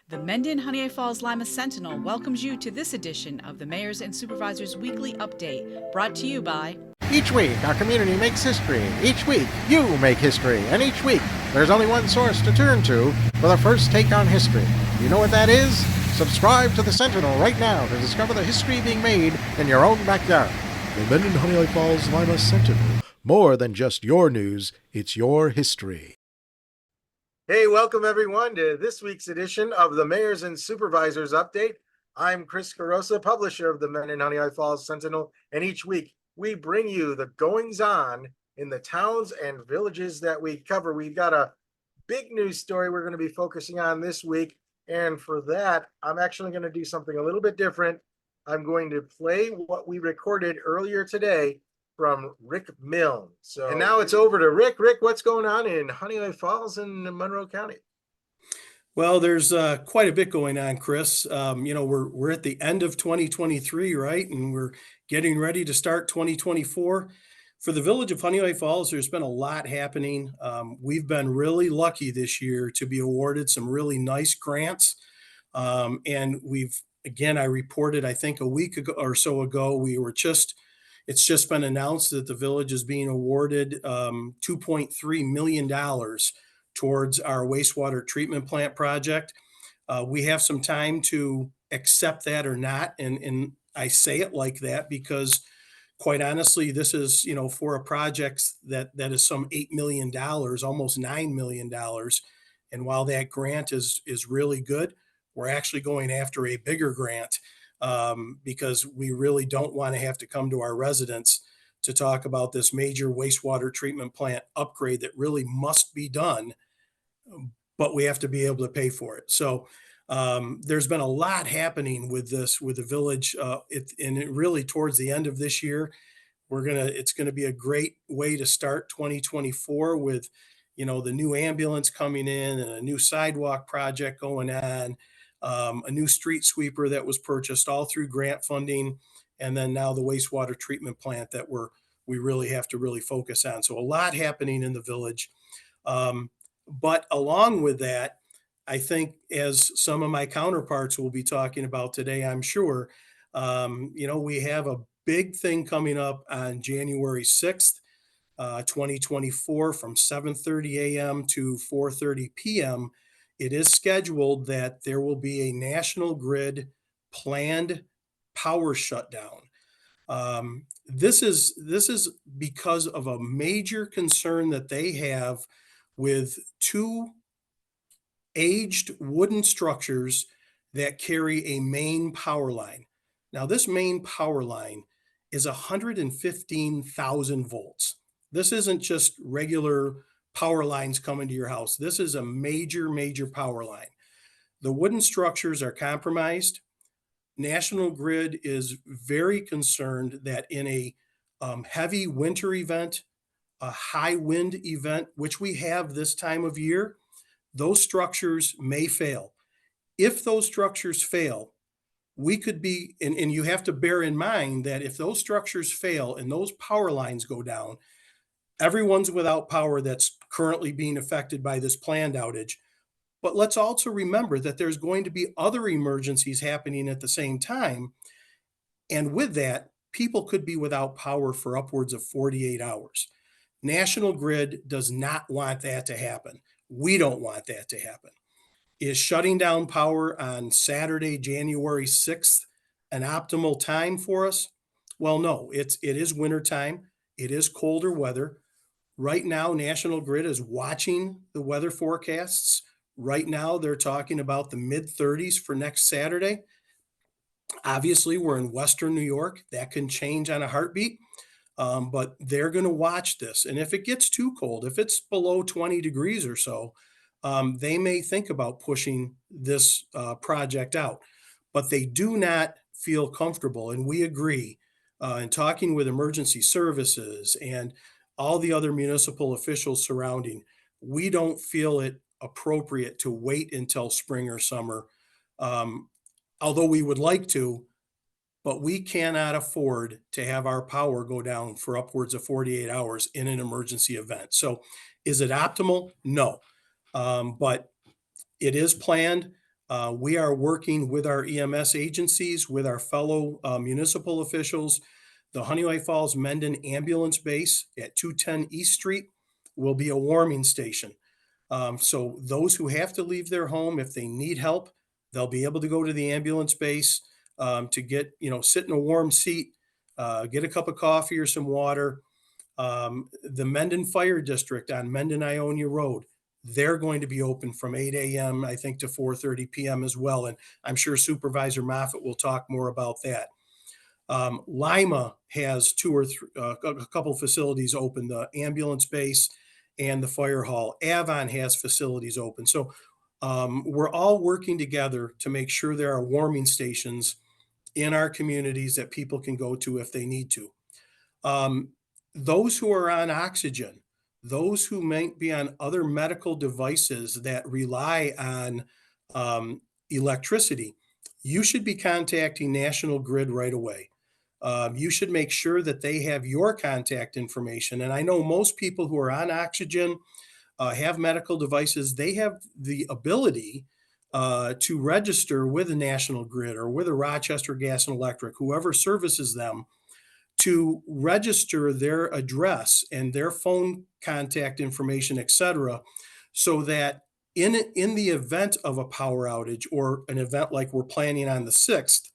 The Mendon-Honeoye Falls-Lima Sentinel welcomes you to this edition of the Mayors and Supervisors Weekly Update, brought to you by... Each week, our community makes history. Each week, you make history. And each week, there's only one source to turn to for the first take on history. You know what that is? Subscribe to the Sentinel right now to discover the history being made in your own backyard. The Mendon-Honeoye Falls-Lima Sentinel. More than just your news, it's your history. Hey, welcome everyone to this week's edition of the Mayors and Supervisors Update. I'm Chris Carosa, publisher of the Mendon-Honeoye Falls Sentinel, and each week we bring you the goings-on in the towns and villages that we cover. We've got a big news story we're going to be focusing on this week, and for that, I'm actually going to do something a little bit different. I'm going to play what we recorded earlier today from Rick Milne. And now it's over to Rick. Rick, what's going on in Honeoye Falls in Monroe County? Well, there's quite a bit going on, Chris. We're at the end of 2023, right? And we're getting ready to start 2024. For the village of Honeoye Falls, there's been a lot happening. We've been really lucky this year to be awarded some really nice grants. And I reported, I think a week ago or so ago, it's just been announced that the village is being awarded $2.3 million towards our wastewater treatment plant project. We have some time to accept that or not. And I say it like that because quite honestly, this is, for a project that is some $8 million, almost $9 million. And while that grant is really good, we're actually going after a bigger grant because we really don't want to have to come to our residents to talk about this major wastewater treatment plant upgrade that really must be done, but we have to be able to pay for it. So there's been a lot happening with the village, really towards the end of this year. It's gonna be a great way to start 2024 with, the new ambulance coming in and a new sidewalk project going on. A new street sweeper that was purchased all through grant funding, and then now the wastewater treatment plant that we really have to really focus on. So a lot happening in the village. But along with that, I think as some of my counterparts will be talking about today, I'm sure, we have a big thing coming up on January 6th, 2024 from 7:30 a.m. to 4:30 p.m. It is scheduled that there will be a National Grid planned power shutdown. This is because of a major concern that they have with two aged wooden structures that carry a main power line. Now, this main power line is 115,000 volts. This isn't just regular power lines coming to your house. This is a major, major power line. The wooden structures are compromised. National Grid is very concerned that in a heavy winter event, a high wind event, which we have this time of year, those structures may fail. If those structures fail, we could be, and you have to bear in mind that if those structures fail and those power lines go down, everyone's without power that's currently being affected by this planned outage. But let's also remember that there's going to be other emergencies happening at the same time. And with that, people could be without power for upwards of 48 hours. National Grid does not want that to happen. We don't want that to happen. Is shutting down power on Saturday, January 6th, an optimal time for us? Well, no, it is wintertime. It is colder weather. Right now, National Grid is watching the weather forecasts. Right now, they're talking about the mid-30s for next Saturday. Obviously, we're in Western New York. That can change on a heartbeat, but they're going to watch this. And if it gets too cold, if it's below 20 degrees or so, they may think about pushing this project out. But they do not feel comfortable, and we agree, in talking with emergency services and all the other municipal officials surrounding, we don't feel it appropriate to wait until spring or summer, although we would like to, but we cannot afford to have our power go down for upwards of 48 hours in an emergency event. So is it optimal? No. But it is planned. We are working with our EMS agencies, with our fellow municipal officials. The Honeoye Falls Mendon Ambulance Base at 210 East Street will be a warming station. So those who have to leave their home, if they need help, they'll be able to go to the ambulance base to get, sit in a warm seat, get a cup of coffee or some water. The Mendon Fire District on Mendon-Honeoye Road, they're going to be open from 8 a.m., I think, to 4:30 p.m. as well. And I'm sure Supervisor Moffett will talk more about that. Lima has a couple facilities open, the ambulance base and the fire hall. Avon has facilities open. So we're all working together to make sure there are warming stations in our communities that people can go to if they need to. Those who are on oxygen, those who might be on other medical devices that rely on electricity, you should be contacting National Grid right away. You should make sure that they have your contact information. And I know most people who are on oxygen have medical devices. They have the ability to register with the National Grid or with a Rochester Gas and Electric, whoever services them, to register their address and their phone contact information, et cetera, so that in the event of a power outage or an event like we're planning on the 6th,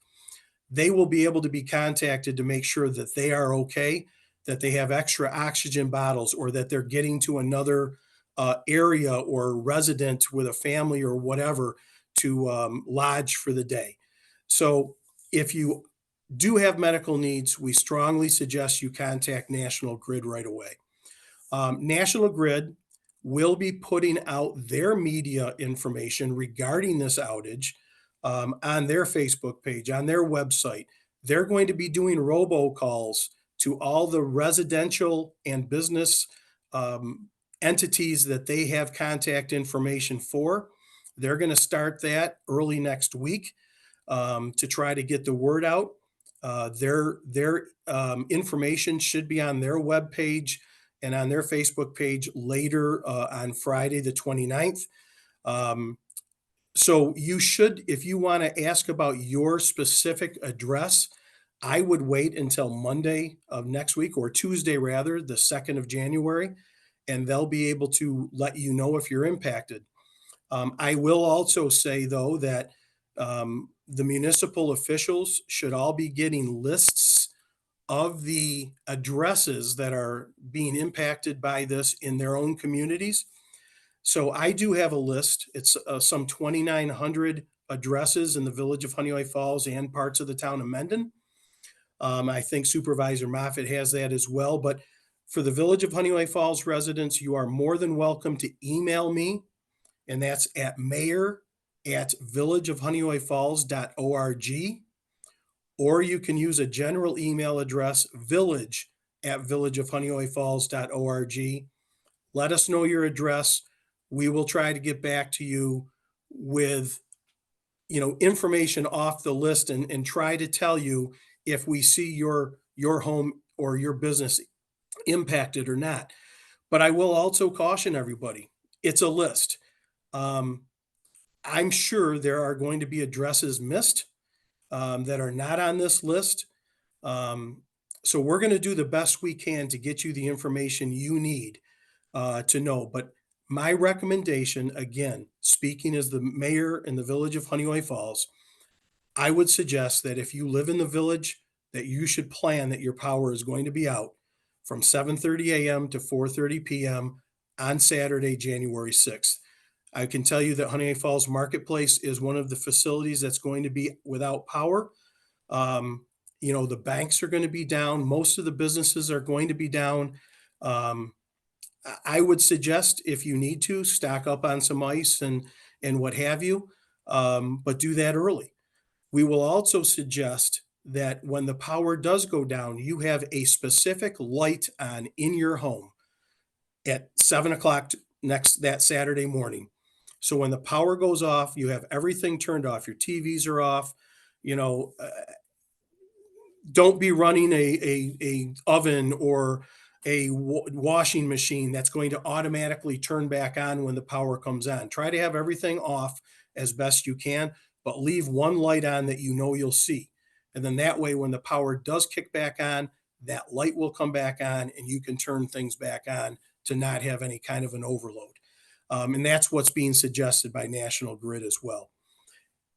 they will be able to be contacted to make sure that they are okay, that they have extra oxygen bottles, or that they're getting to another area or resident with a family or whatever to lodge for the day. So if you do have medical needs, we strongly suggest you contact National Grid right away. National Grid will be putting out their media information regarding this outage on their Facebook page, on their website. They're going to be doing robocalls to all the residential and business entities that they have contact information for. They're going to start that early next week to try to get the word out. Their information should be on their webpage and on their Facebook page later on Friday, the 29th. So you should, if you want to ask about your specific address, I would wait until Monday of next week, or Tuesday rather, the 2nd of January, and they'll be able to let you know if you're impacted. I will also say, though, that the municipal officials should all be getting lists of the addresses that are being impacted by this in their own communities. So I do have a list. It's some 2,900 addresses in the village of Honeoye Falls and parts of the town of Mendon. I think Supervisor Moffett has that as well. But for the village of Honeoye Falls residents, you are more than welcome to email me, and that's at mayor@villageofhoneoyefalls.org, or you can use a general email address, village@villageofhoneoyefalls.org. Let us know your address. We will try to get back to you with, information off the list and try to tell you if we see your home or your business impacted or not. But I will also caution everybody, it's a list. I'm sure there are going to be addresses missed that are not on this list. So we're going to do the best we can to get you the information you need to know. But my recommendation, again, speaking as the mayor in the village of Honeoye Falls, I would suggest that if you live in the village, that you should plan that your power is going to be out from 7:30 a.m. to 4:30 p.m. on Saturday, January 6th. I can tell you that Honeoye Falls Marketplace is one of the facilities that's going to be without power. The banks are going to be down. Most of the businesses are going to be down. I would suggest, if you need to, stock up on some ice and what have you, but do that early. We will also suggest that when the power does go down, you have a specific light on in your home at 7 o'clock that Saturday morning. So when the power goes off, you have everything turned off. Your TVs are off. Don't be running a oven or a washing machine that's going to automatically turn back on when the power comes on. Try to have everything off as best you can, but leave one light on that you know you'll see. And then that way, when the power does kick back on, that light will come back on and you can turn things back on to not have any kind of an overload. And that's what's being suggested by National Grid as well.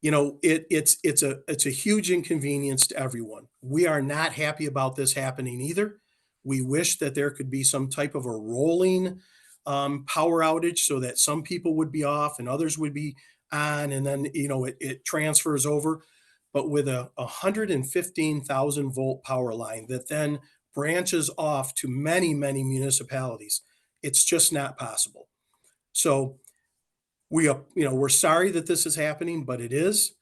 You know, it's a huge inconvenience to everyone. We are not happy about this happening either. We wish that there could be some type of a rolling power outage so that some people would be off and others would be on, and then it transfers over. But with a 115,000 volt power line that then branches off to many municipalities, it's just not possible. So we're sorry that this is happening, but it is.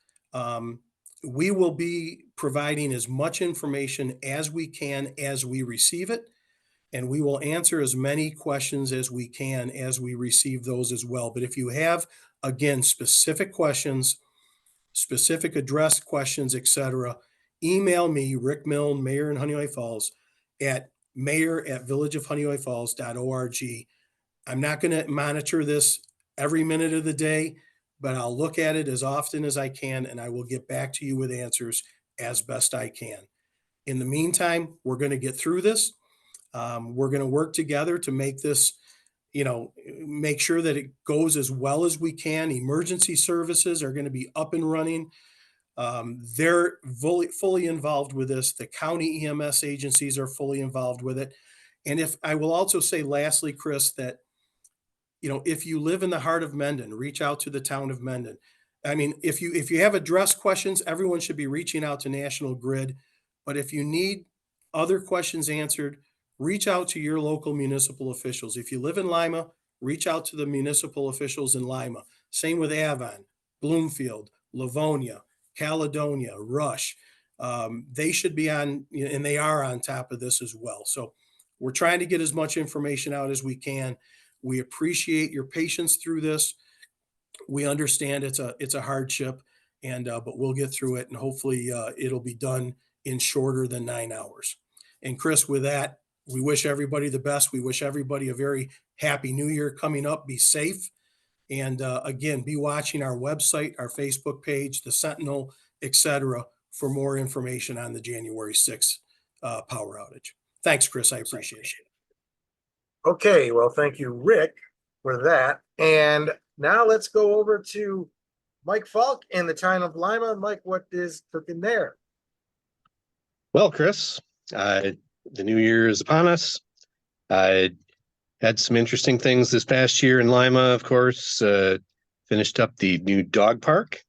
We will be providing as much information as we can as we receive it, and we will answer as many questions as we can as we receive those as well. But if you have, again, specific questions, specific address questions, etc., email me, Rick Milne, Mayor in Honeoye Falls, at mayor@villageofhoneoyefalls.org. I'm not going to monitor this every minute of the day, but I'll look at it as often as I can, and I will get back to you with answers as best I can. In the meantime, we're going to get through this. We're going to work together to make this, make sure that it goes as well as we can. Emergency services are going to be up and running. They're fully involved with this. The county EMS agencies are fully involved with it. And if I will also say lastly, Chris, that if you live in the heart of Mendon, reach out to the town of Mendon. I mean, if you have address questions, everyone should be reaching out to National Grid. But if you need other questions answered, reach out to your local municipal officials. If you live in Lima, reach out to the municipal officials in Lima. Same with Avon, Bloomfield, Livonia, Caledonia, Rush. They should be on, and they are on top of this as well. So we're trying to get as much information out as we can. We appreciate your patience through this. We understand it's a hardship, but we'll get through it, and hopefully it'll be done in shorter than 9 hours. And Chris, with that, we wish everybody the best. We wish everybody a very happy New Year coming up. Be safe. And again, be watching our website, our Facebook page, the Sentinel, etc., for more information on the January 6th power outage. Thanks, Chris. I appreciate it. Okay, well, thank you, Rick, for that. And now let's go over to Mike Falk in the town of Lima. Mike, what is cooking there? Well, Chris, the new year is upon us. I had some interesting things this past year in Lima, of course. Finished up the new dog park.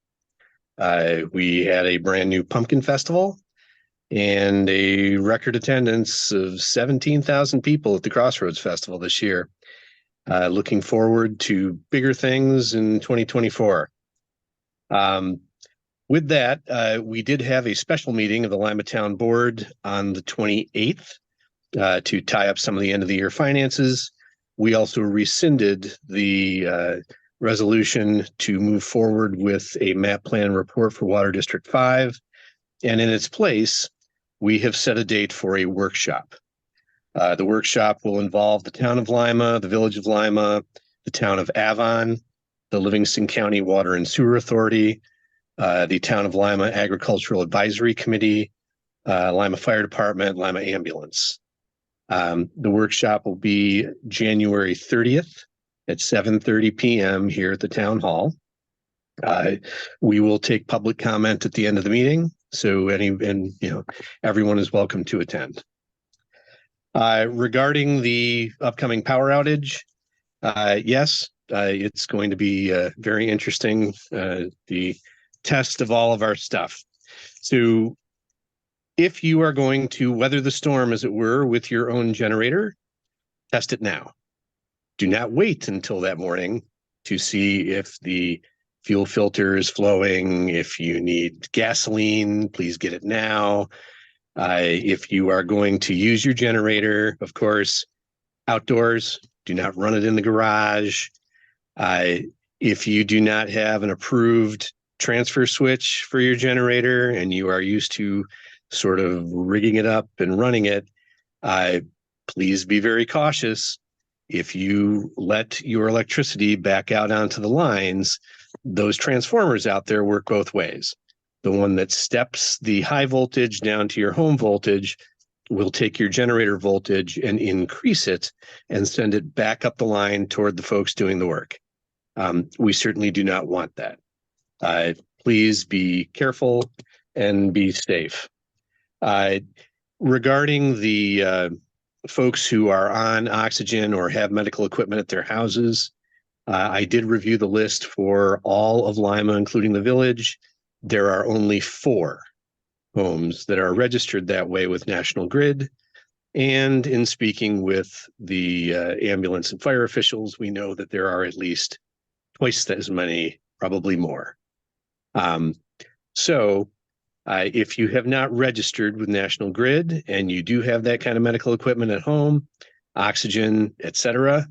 We had a brand new pumpkin festival and a record attendance of 17,000 people at the Crossroads Festival this year. Looking forward to bigger things in 2024. With that, we did have a special meeting of the Lima Town Board on the 28th to tie up some of the end of the year finances. We also rescinded the resolution to move forward with a map plan report for Water District 5. And in its place, we have set a date for a workshop. The workshop will involve the town of Lima, the village of Lima, the town of Avon, the Livingston County Water and Sewer Authority, the town of Lima Agricultural Advisory Committee, Lima Fire Department, Lima Ambulance. The workshop will be January 30th at 7:30 p.m. here at the town hall. We will take public comment at the end of the meeting, so everyone is welcome to attend. Regarding the upcoming power outage, yes, it's going to be very interesting, the test of all of our stuff. So if you are going to weather the storm, as it were, with your own generator, test it now. Do not wait until that morning to see if the fuel filter is flowing. If you need gasoline, please get it now. If you are going to use your generator, of course, outdoors, do not run it in the garage. If you do not have an approved transfer switch for your generator and you are used to sort of rigging it up and running it, please be very cautious. If you let your electricity back out onto the lines, those transformers out there work both ways. The one that steps the high voltage down to your home voltage will take your generator voltage and increase it and send it back up the line toward the folks doing the work. We certainly do not want that. Please be careful and be safe. Regarding the folks who are on oxygen or have medical equipment at their houses, I did review the list for all of Lima, including the village. There are only 4 homes that are registered that way with National Grid. And in speaking with the ambulance and fire officials, we know that there are at least twice as many, probably more. If you have not registered with National Grid and you do have that kind of medical equipment at home, oxygen, etc.,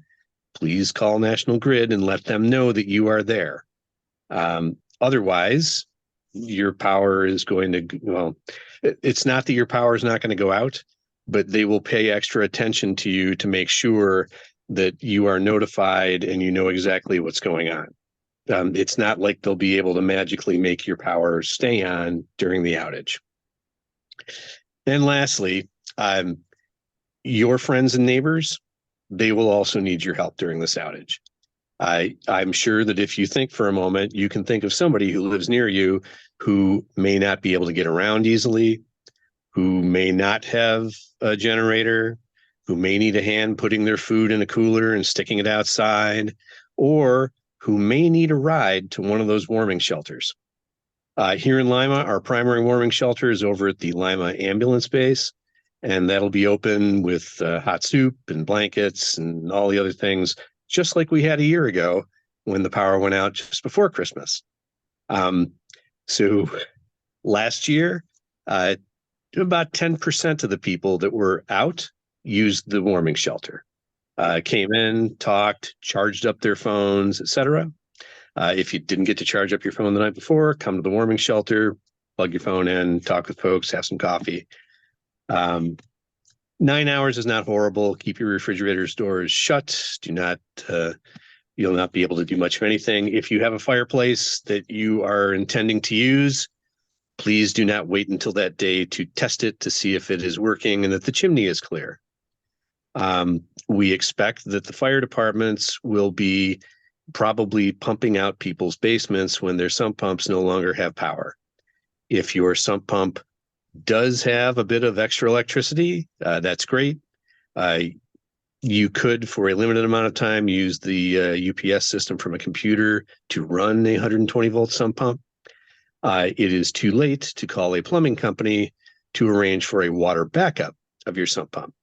please call National Grid and let them know that you are there. Otherwise, your power is going to, well, it's not that your power is not going to go out, but they will pay extra attention to you to make sure that you are notified and you know exactly what's going on. It's not like they'll be able to magically make your power stay on during the outage. And lastly, your friends and neighbors, they will also need your help during this outage. I'm sure that if you think for a moment, you can think of somebody who lives near you who may not be able to get around easily, who may not have a generator, who may need a hand putting their food in a cooler and sticking it outside, or who may need a ride to one of those warming shelters. Here in Lima, our primary warming shelter is over at the Lima ambulance base, and that'll be open with hot soup and blankets and all the other things, just like we had a year ago when the power went out just before Christmas. So last year, about 10% of the people that were out used the warming shelter. Came in, talked, charged up their phones, etc. If you didn't get to charge up your phone the night before, come to the warming shelter, plug your phone in, talk with folks, have some coffee. 9 hours is not horrible. Keep your refrigerator's doors shut. Do not, you'll not be able to do much of anything. If you have a fireplace that you are intending to use, please do not wait until that day to test it to see if it is working and that the chimney is clear. We expect that the fire departments will be probably pumping out people's basements when their sump pumps no longer have power. If your sump pump does have a bit of extra electricity, that's great. You could, for a limited amount of time, use the UPS system from a computer to run a 120-volt sump pump. It is too late to call a plumbing company to arrange for a water backup of your sump pump.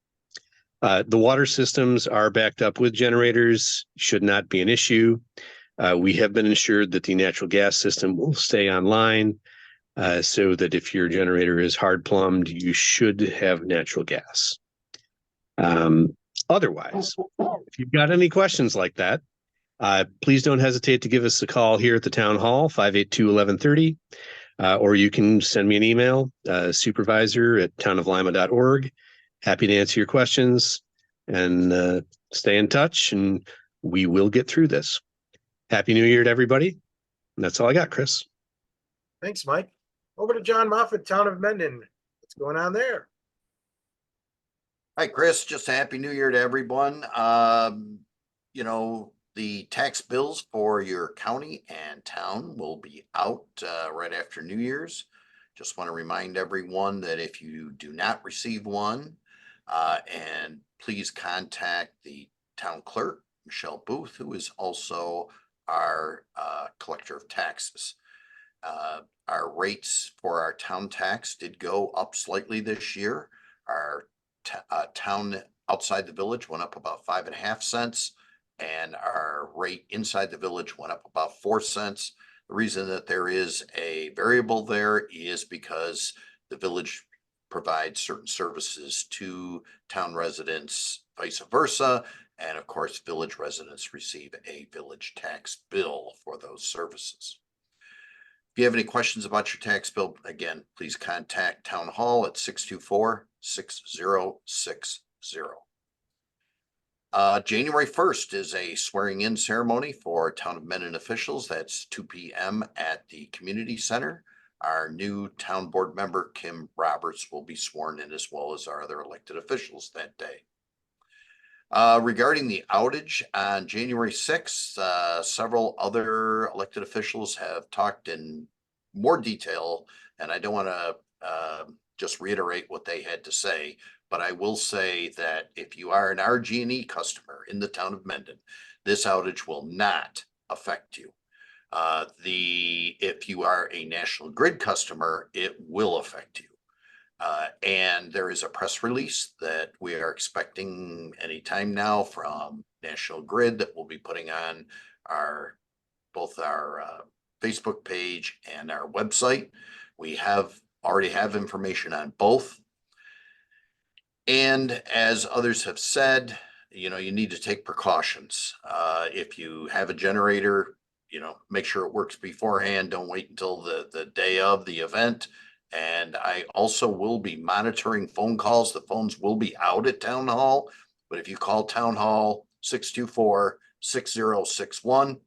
The water systems are backed up with generators, should not be an issue. We have been assured that the natural gas system will stay online so that if your generator is hard plumbed, you should have natural gas. Otherwise, if you've got any questions like that, please don't hesitate to give us a call here at the town hall, 582-1130, or you can send me an email, supervisor@townoflima.org. Happy to answer your questions and stay in touch, and we will get through this. Happy New Year to everybody. And that's all I got, Chris. Thanks, Mike. Over to John Moffett, Town of Mendon. What's going on there? Hi, Chris. Just a happy new year to everyone. The tax bills for your county and town will be out right after New Year's. Just want to remind everyone that if you do not receive one, and please contact the town clerk, Michelle Booth, who is also our collector of taxes. Our rates for our town tax did go up slightly this year. Our town outside the village went up about 5.5 cents, and our rate inside the village went up about 4 cents. The reason that there is a variable there is because the village provides certain services to town residents, vice versa. And of course, village residents receive a village tax bill for those services. If you have any questions about your tax bill, again, please contact Town Hall at 624-6060. January 1st is a swearing in ceremony for Town of Mendon officials. That's 2 p.m. at the community center. Our new town board member, Kim Roberts, will be sworn in, as well as our other elected officials that day. Regarding the outage on January 6th, several other elected officials have talked in more detail, and I don't want to just reiterate what they had to say, but I will say that if you are an RG&E customer in the town of Mendon, this outage will not affect you. If you are a National Grid customer, it will affect you. And there is a press release that we are expecting anytime now from National Grid that we'll be putting on both our Facebook page and our website. We already have information on both. And as others have said, you need to take precautions. If you have a generator, make sure it works beforehand. Don't wait until the day of the event. And I also will be monitoring phone calls. The phones will be out at Town Hall, but if you call Town Hall 624-6061,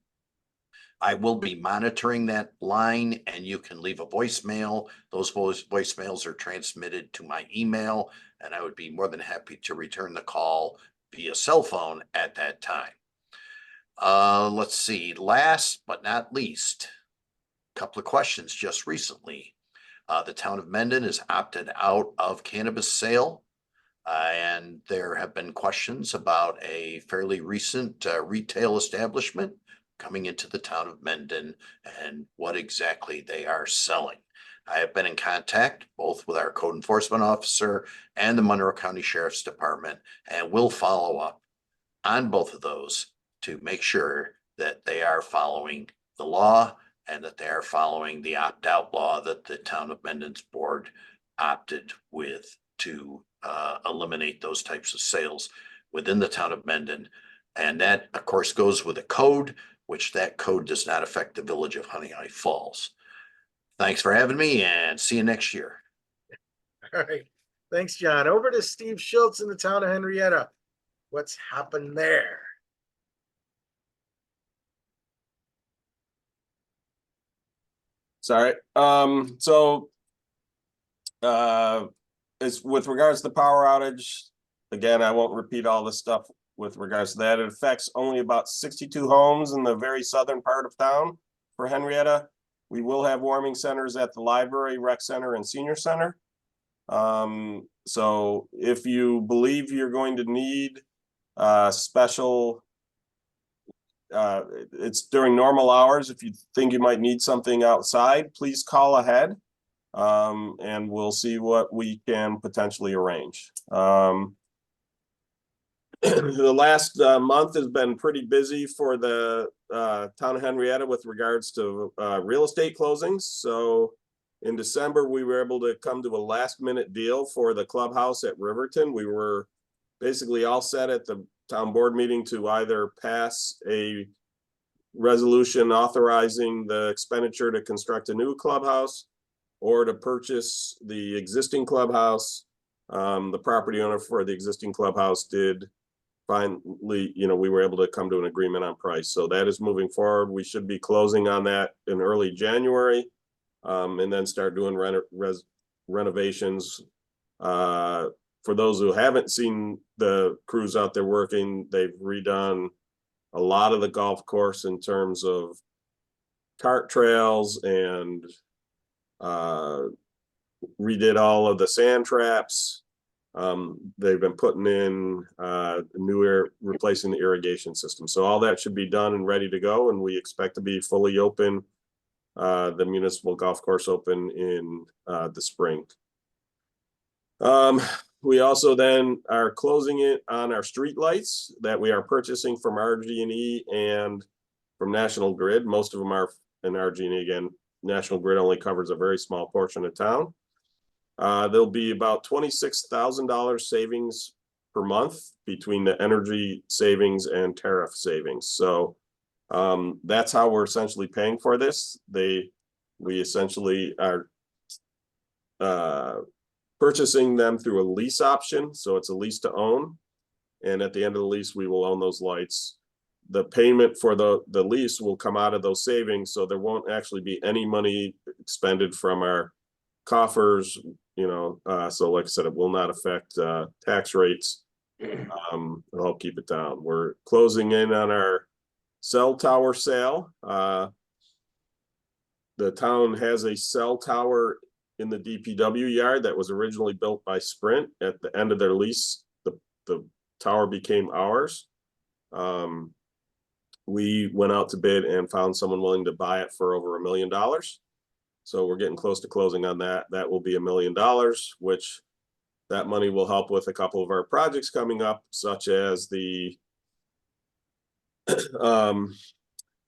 I will be monitoring that line, and you can leave a voicemail. Those voicemails are transmitted to my email, and I would be more than happy to return the call via cell phone at that time. Let's see, last but not least, a couple of questions just recently. The town of Mendon has opted out of cannabis sale, and there have been questions about a fairly recent retail establishment coming into the town of Mendon and what exactly they are selling. I have been in contact both with our code enforcement officer and the Monroe County Sheriff's Department, and will follow up on both of those to make sure that they are following the law and that they are following the opt-out law that the town of Mendon's board opted with to eliminate those types of sales within the town of Mendon. And that, of course, goes with a code, which that code does not affect the village of Honeoye Falls. Thanks for having me, and see you next year. All right. Thanks, John. Over to Steve Schultz in the town of Henrietta. What's happened there? Sorry. It's with regards to the power outage. Again, I won't repeat all this stuff with regards to that. It affects only about 62 homes in the very southern part of town for Henrietta. We will have warming centers at the library, rec center, and senior center. So if you believe you're going to need special, it's during normal hours. If you think you might need something outside, please call ahead, and we'll see what we can potentially arrange. The last month has been pretty busy for the town of Henrietta with regards to real estate closings. So in December, we were able to come to a last minute deal for the clubhouse at Riverton. We were basically all set at the town board meeting to either pass a resolution authorizing the expenditure to construct a new clubhouse or to purchase the existing clubhouse. The property owner for the existing clubhouse did finally, we were able to come to an agreement on price. So that is moving forward. We should be closing on that in early January, and then start doing renovations. For those who haven't seen the crews out there working, they've redone a lot of the golf course in terms of cart trails, and redid all of the sand traps. They've been putting in replacing the irrigation system. So all that should be done and ready to go. And we expect to be fully open, the municipal golf course open in the spring. We also then are closing it on our street lights that we are purchasing from RG&E and from National Grid. Most of them are in RG&E. Again, National Grid only covers a very small portion of town. There'll be about $26,000 savings per month between the energy savings and tariff savings. So that's how we're essentially paying for this. We essentially are purchasing them through a lease option. So it's a lease to own. And at the end of the lease, we will own those lights. The payment for the lease will come out of those savings, so there won't actually be any money expended from our coffers, so like I said, it will not affect tax rates. It'll help keep it down. We're closing in on our cell tower sale. The town has a cell tower in the DPW yard that was originally built by Sprint. At the end of their lease, the tower became ours. We went out to bid and found someone willing to buy it for over $1 million. So we're getting close to closing on that. That will be $1 million, which that money will help with a couple of our projects coming up, such as the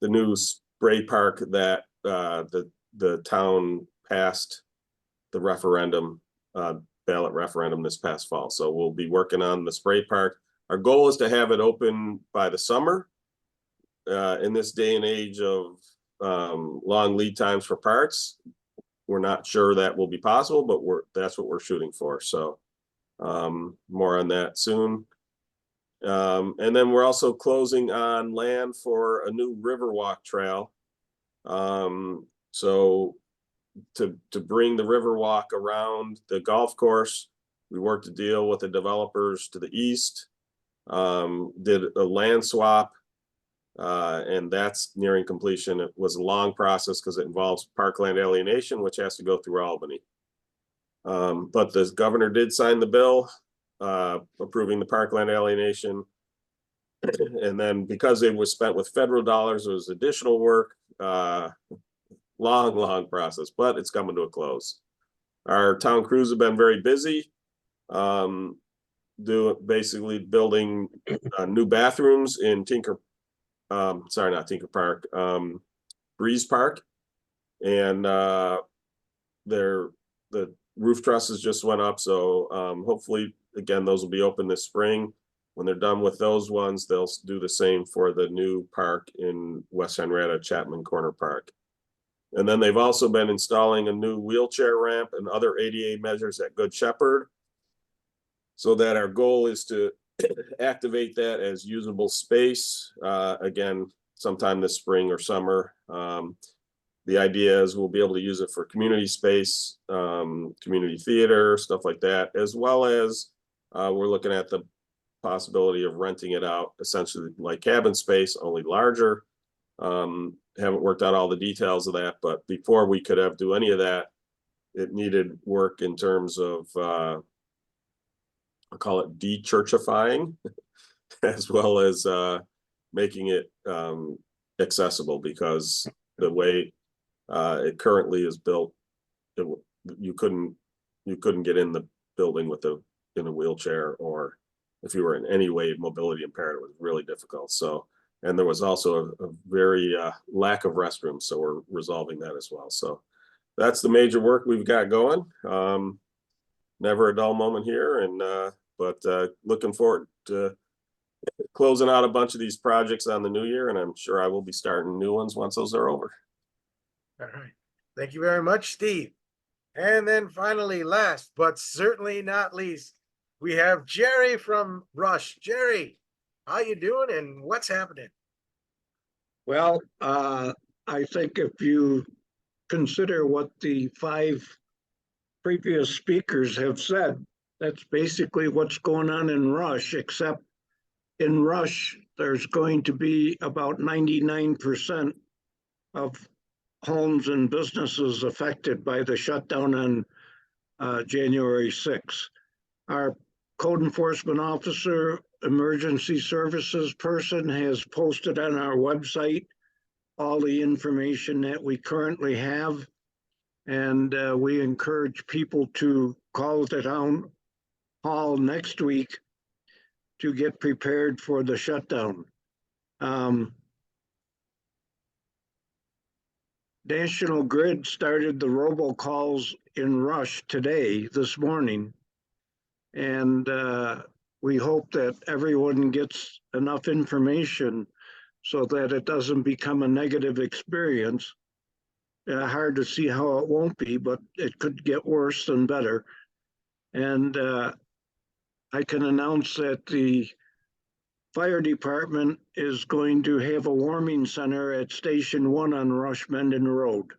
new spray park that the town passed the referendum, ballot referendum this past fall. So we'll be working on the spray park. Our goal is to have it open by the summer. In this day and age of long lead times for parts, we're not sure that will be possible, but that's what we're shooting for. So more on that soon. And then we're also closing on land for a new Riverwalk trail. So to bring the Riverwalk around the golf course, we worked a deal with the developers to the east, did a land swap, and that's nearing completion. It was a long process because it involves parkland alienation, which has to go through Albany. But the governor did sign the bill approving the parkland alienation. And then because it was spent with federal dollars, it was additional work, long process, but it's coming to a close. Our town crews have been very busy, basically building new bathrooms in Breeze Park. And the roof trusses just went up. So hopefully, again, those will be open this spring. When they're done with those ones, they'll do the same for the new park in West Henrietta, Chapman Corner Park. And then they've also been installing a new wheelchair ramp and other ADA measures at Good Shepherd, so that our goal is to activate that as usable space, again, sometime this spring or summer. The idea is we'll be able to use it for community space, community theater, stuff like that, as well as we're looking at the possibility of renting it out, essentially like cabin space, only larger. Haven't worked out all the details of that, but before we could do any of that, it needed work in terms of, I'll call it de-churchifying, as well as making it accessible, because the way it currently is built, you couldn't get in the building in a wheelchair, or if you were in any way mobility impaired, it was really difficult. So, and there was also a very lack of restrooms, so we're resolving that as well. So that's the major work we've got going. Never a dull moment here, and but looking forward to closing out a bunch of these projects on the new year, and I'm sure I will be starting new ones once those are over. All right. Thank you very much, Steve. And then finally, last but certainly not least, we have Jerry from Rush. Jerry, how you doing and what's happening? Well, I think if you consider what the 5 previous speakers have said, that's basically what's going on in Rush, except in Rush, there's going to be about 99% of homes and businesses affected by the shutdown on January 6th. Our code enforcement officer, emergency services person has posted on our website all the information that we currently have. And we encourage people to call the town hall next week to get prepared for the shutdown. National Grid started the robocalls in Rush this morning. And we hope that everyone gets enough information so that it doesn't become a negative experience. Hard to see how it won't be, but it could get worse than better. And I can announce that the fire department is going to have a warming center at Station 1 on Rush Mendon Road.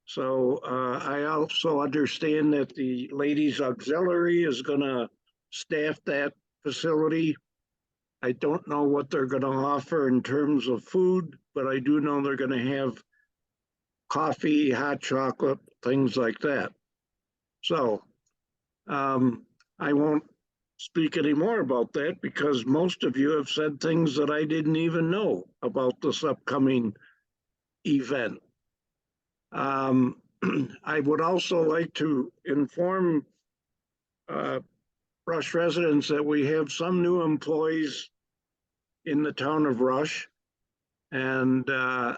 So I also understand that the ladies auxiliary is going to staff that facility. I don't know what they're going to offer in terms of food, but I do know they're going to have coffee, hot chocolate, things like that. So I won't speak any more about that because most of you have said things that I didn't even know about this upcoming event. I would also like to inform Rush residents that we have some new employees in the town of Rush, and I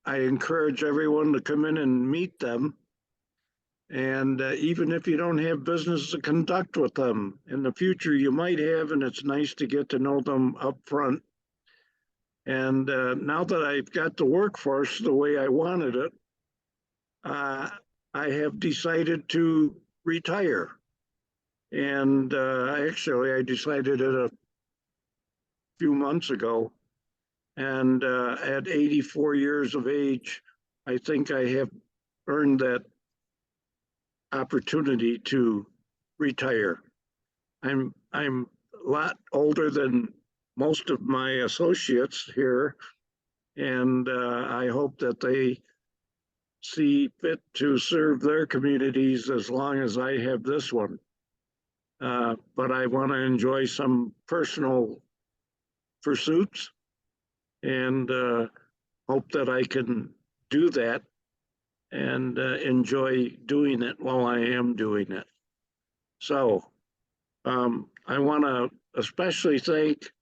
encourage everyone to come in and meet them. And even if you don't have business to conduct with them in the future, you might have, and it's nice to get to know them up front. And now that I've got the workforce the way I wanted it, I have decided to retire. And actually, I decided it a few months ago. And at 84 years of age, I think I have earned that opportunity to retire. I'm a lot older than most of my associates here, and I hope that they see fit to serve their communities as long as I have this one. But I want to enjoy some personal pursuits and hope that I can do that and enjoy doing it while I am doing it. So I want to especially thank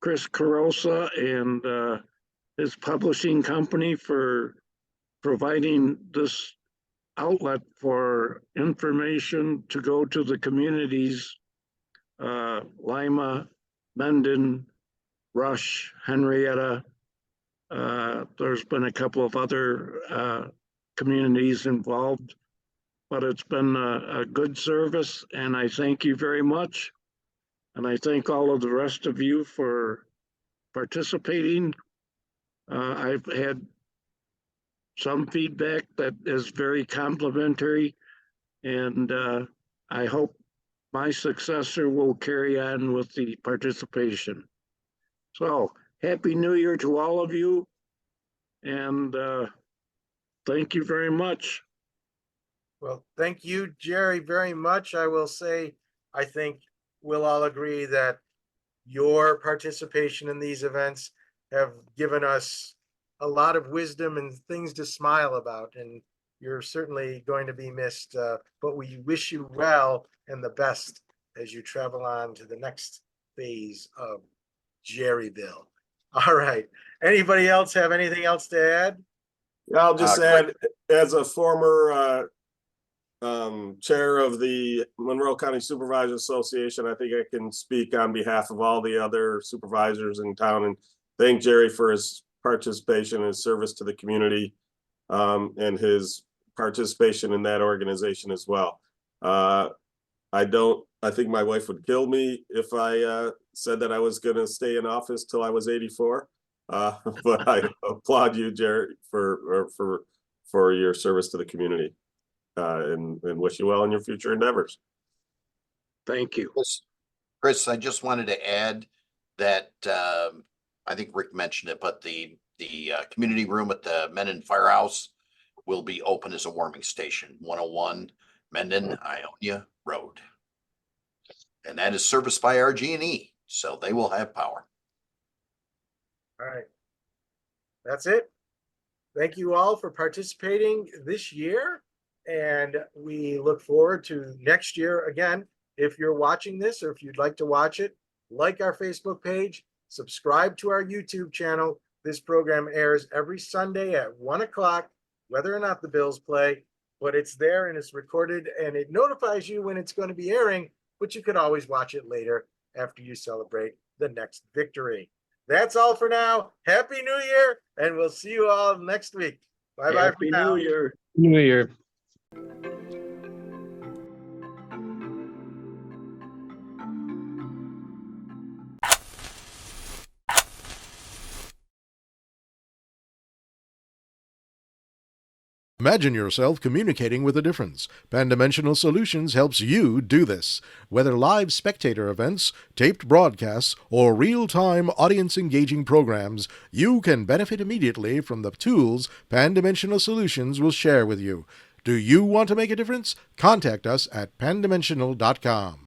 Chris Carosa and his publishing company for providing this outlet for information to go to the communities, Lima, Mendon, Rush, Henrietta. There's been a couple of other communities involved, but it's been a good service, and I thank you very much. And I thank all of the rest of you for participating. I've had some feedback that is very complimentary, and I hope my successor will carry on with the participation. So, Happy New Year to all of you, and thank you very much. Well, thank you, Jerry, very much. I will say, I think we'll all agree that your participation in these events have given us a lot of wisdom and things to smile about, and you're certainly going to be missed, but we wish you well and the best as you travel on to the next phase of Jerryville. All right. Anybody else have anything else to add? I'll just add, as a former chair of the Monroe County Supervisors Association, I think I can speak on behalf of all the other supervisors in town and thank Jerry for his participation and his service to the community, and his participation in that organization as well. I think my wife would kill me if I said that I was going to stay in office till I was 84. But I applaud you, Jerry, for your service to the community, and wish you well in your future endeavors. Thank you. Chris, I just wanted to add that I think Rick mentioned it, but the community room at the Mendon Firehouse will be open as a warming station, 101 Mendon-Honeoye Road. And that is serviced by RG&E, so they will have power. All right. That's it. Thank you all for participating this year, and we look forward to next year again. If you're watching this, or if you'd like to watch it, like our Facebook page, subscribe to our YouTube channel. This program airs every Sunday at 1 o'clock, whether or not the Bills play, but it's there and it's recorded and it notifies you when it's going to be airing, but you can always watch it later after you celebrate the next victory. That's all for now. Happy New Year, and we'll see you all next week. Bye-bye. Happy New Year. New Year. Imagine yourself communicating with a difference. Pan-Dimensional Solutions helps you do this. Whether live spectator events, taped broadcasts, or real-time audience-engaging programs, you can benefit immediately from the tools Pan-Dimensional Solutions will share with you. Do you want to make a difference? Contact us at pandimensional.com.